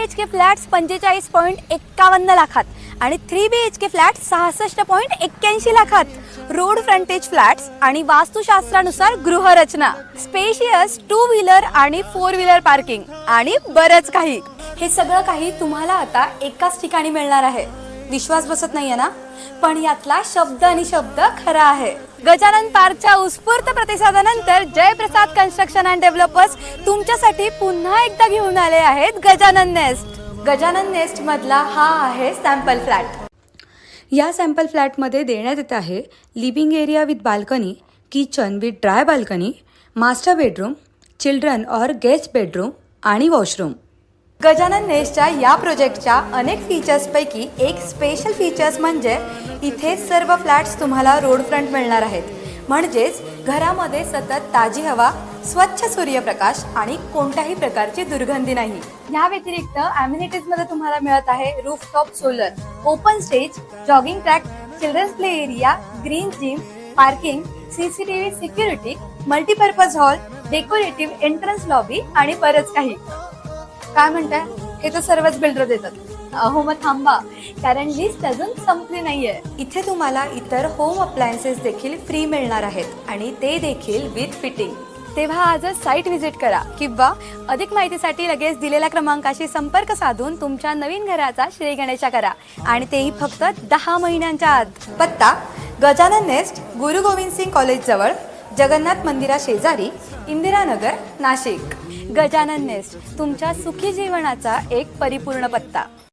BHK flats 45.51 लाखात आणि 3 BHK flat 66.81 लाखात. रोड फ्रंटेज फ्लॅट्स आणि वास्तुशास्त्रानुसार गृहरचना, स्पेशियस 2 व्हीलर आणि 4 व्हीलर पार्किंग आणि बरंच काही. हे सगळं काही तुम्हाला आता एकाच ठिकाणी मिळणार आहे. विश्वास बसत नाहीये ना? पण यातला शब्द आणि शब्द खरा आहे. गजानन पार्कच्या उत्स्फूर्त प्रतिसादानंतर जयप्रसाद कन्स्ट्रक्शन अँड डेव्हलपर्स तुमच्यासाठी पुन्हा एकदा घेऊन आले आहेत गजानन नेस्ट. गजानन नेस्ट मधला हा आहे सॅम्पल फ्लॅट. या सॅम्पल फ्लॅटमध्ये देण्यात येत आहे living area with balcony, kitchen with dry balcony, master bedroom, children और गेस्ट बेडरूम आणि वॉशरूम. गजानन नेस्टच्या या प्रोजेक्टच्या अनेक फीचर्सपैकी एक स्पेशल फीचर्स म्हणजे इथे सर्व फ्लॅट्स तुम्हाला रोड फ्रंट मिळणार आहेत. म्हणजेच घरामध्ये सतत ताजी हवा, स्वच्छ सूर्यप्रकाश आणि कोणत्याही प्रकारची दुर्गंधी नाही. या व्यतिरिक्त ॲम्युनिटीजमध्ये तुम्हाला मिळत आहे rooftop solar, open stage, jogging track, children's play area, green gym, parking, CCTV security, multipurpose hall, decorative entrance lobby आणि बरंच काही. काय म्हणताय? हे तर सर्वच बिल्डर देतात. अहो मग थांबा, कारण लिस्ट अजून संपली नाहीये. इथे तुम्हाला इतर होम अप्लायन्सेस देखील फ्री मिळणार आहेत आणि ते देखील विथ फिटिंग. तेव्हा आजच साईट व्हिजिट करा किंवा अधिक माहितीसाठी लगेच दिलेल्या क्रमांकाशी संपर्क साधून तुमच्या नवीन घराचा श्रीगणेशा करा आणि तेही फक्त 10 महिन्यांच्या आत. पत्ता गजानन नेस्ट, गुरु गोविंद सिंग कॉलेज जवळ, जगन्नाथ मंदिरा शेजारी, इंदिरानगर, नाशिक. गजानन नेस्ट तुमच्या सुखी जीवनाचा एक परिपूर्ण पत्ता.